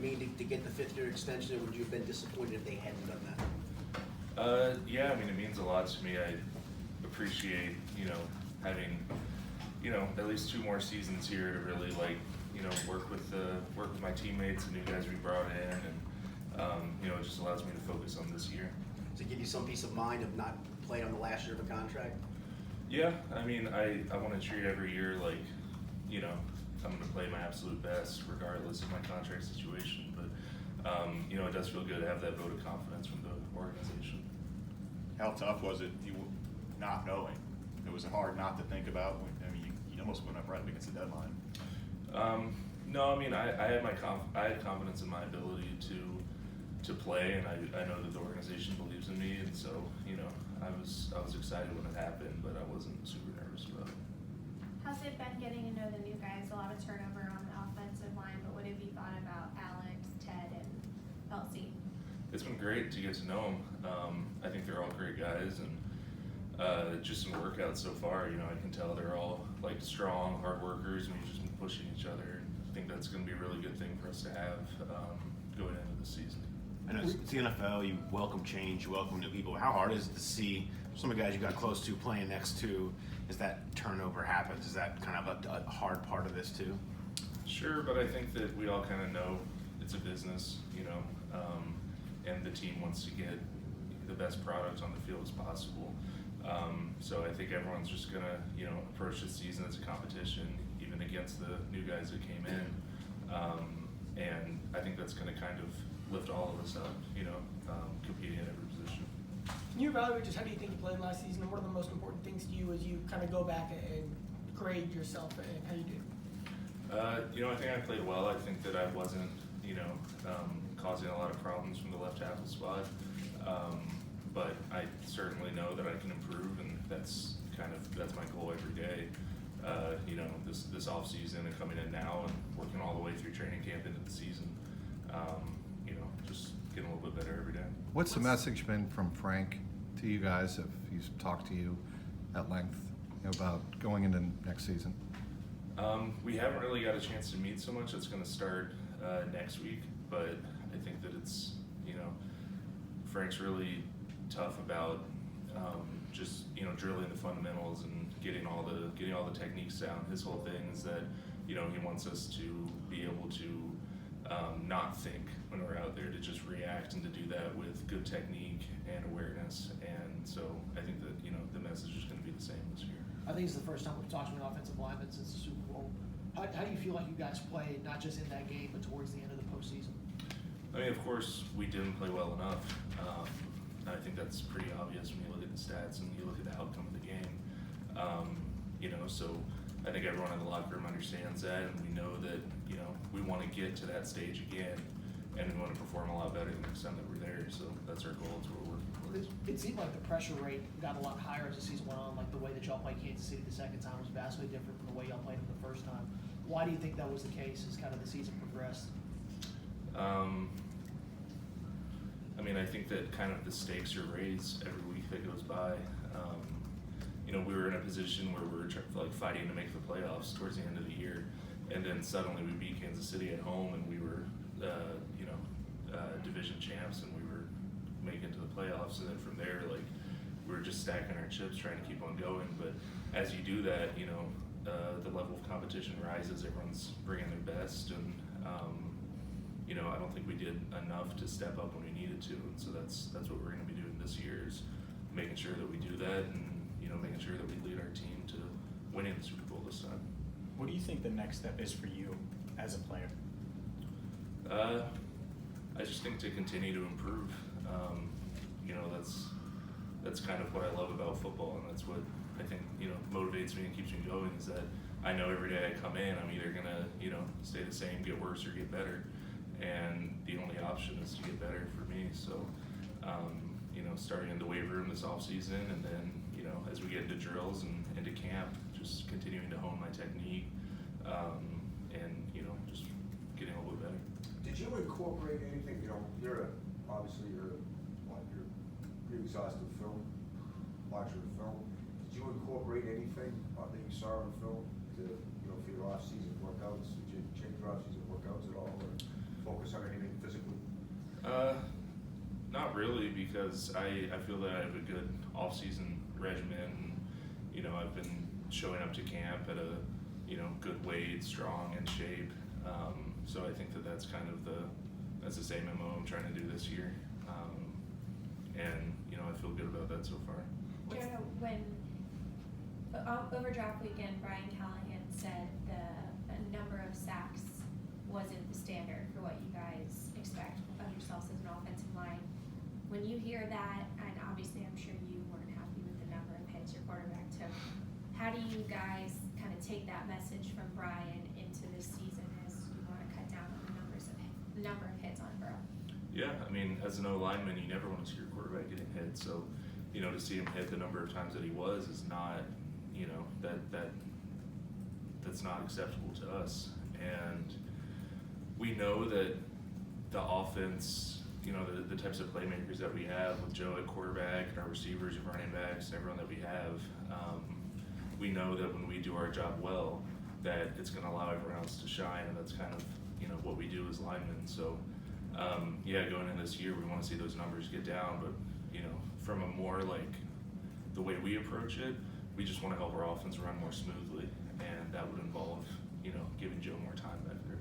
I mean, to get the fifth-year extension, or would you have been disappointed if they hadn't done that? Yeah, I mean, it means a lot to me. I appreciate, having, at least 2 more seasons here to really work with my teammates, the new guys we brought in, and it just allows me to focus on this year. To give you some peace of mind of not playing on the last year of a contract? Yeah, I mean, I want to treat every year like, I'm going to play my absolute best regardless of my contract situation. But, it does feel good to have that vote of confidence from the organization. How tough was it, you not knowing? It was hard not to think about. I mean, you almost went up right against the deadline. No, I mean, I had confidence in my ability to play, and I know that the organization believes in me, and so I was excited when it happened, but I wasn't super nervous about it. How's it been getting to know the new guys? A lot of turnover on the offensive line, but what have you thought about Alex, Ted, and Kelsey? It's been great to get to know them. I think they're all great guys, and just in workouts so far, I can tell they're all strong, hard workers, and we've just been pushing each other. And I think that's going to be a really good thing for us to have going into the season. I know it's the NFL, you welcome change, you welcome new people. How hard is it to see some of the guys you got close to playing next to as that turnover happens? Is that kind of a hard part of this too? Sure, but I think that we all kind of know it's a business, and the team wants to get the best product on the field as possible. So I think everyone's just gonna, approach this season as a competition, even against the new guys that came in. And I think that's gonna kind of lift all of us up, competing at every position. Can you evaluate just how do you think you played last season, and what are the most important things to you as you kind of go back and grade yourself and how you did? I think I played well. I think that I wasn't, causing a lot of problems from the left tackle spot. But I certainly know that I can improve, and that's my goal every day. This off season and coming in now and working all the way through training camp into the season. Just getting a little bit better every day. What's the message been from Frank to you guys, if he's talked to you at length about going into next season? We haven't really got a chance to meet so much. It's going to start next week, but I think that it's, Frank's really tough about just drilling the fundamentals and getting all the techniques down. His whole thing is that he wants us to be able to not think when we're out there, to just react, and to do that with good technique and awareness. And so I think that the message is going to be the same this year. I think it's the first time we've talked to an offensive lineman since the Super Bowl. How do you feel like you guys played, not just in that game, but towards the end of the postseason? I mean, of course, we didn't play well enough. And I think that's pretty obvious when you look at the stats and you look at the outcome of the game. So I think everyone in the locker room understands that, and we know that, we want to get to that stage again, and we want to perform a lot better the next time that we're there. So that's our goal, it's what we're working towards. It seemed like the pressure rate got a lot higher as the season went on. Like the way that y'all played Kansas City the second time was vastly different from the way y'all played them the first time. Why do you think that was the case as kind of the season progressed? I mean, I think that kind of the stakes are raised every week that goes by. We were in a position where we were fighting to make the playoffs towards the end of the year, and then suddenly we beat Kansas City at home, and we were, division champs, and we were making it to the playoffs. And then from there, we were just stacking our chips, trying to keep on going. But as you do that, the level of competition rises. Everyone's bringing their best, and I don't think we did enough to step up when we needed to. And so that's what we're going to be doing this year, is making sure that we do that, and making sure that we lead our team to winning the Super Bowl this time. What do you think the next step is for you as a player? I just think to continue to improve. That's kind of what I love about football, and that's what I think motivates me and keeps me going. Is that I know every day I come in, I'm either gonna stay the same, get worse, or get better, and the only option is to get better for me. So starting in the weight room this off season, and then as we get into drills and into camp, just continuing to hone my technique, and just getting a little bit better. Did you incorporate anything? Obviously you're pretty exhaustive film, watching the film. Did you incorporate anything that you saw in the film to for your off-season workouts? Did you change your off-season workouts at all, or focus on anything physically? Not really, because I feel that I have a good off-season regimen. You know, I've been showing up to camp at a, you know, good weight, strong, in shape. So I think that that's kind of that's the same MO I'm trying to do this year. And, you know, I feel good about that so far. Jonah, when, over draft weekend, Brian Callahan said the number of sacks wasn't the standard for what you guys expect of yourselves as an offensive line. When you hear that, and obviously I'm sure you weren't happy with the number of hits your quarterback took, how do you guys kind of take that message from Brian into this season as you want to cut down on the number of hits on Burrow? Yeah, I mean, as an O lineman, you never want to see your quarterback getting hit. So, you know, to see him hit the number of times that he was is not, you know, that's not acceptable to us. And we know that the offense, you know, the types of playmakers that we have with Joe at quarterback and our receivers and running backs and everyone that we have, we know that when we do our job well, that it's going to allow everyone else to shine, and that's kind of, you know, what we do as linemen. So, yeah, going into this year, we want to see those numbers get down, but, you know, from a more like the way we approach it, we just want to help our offense run more smoothly, and that would involve, you know, giving Joe more time back there.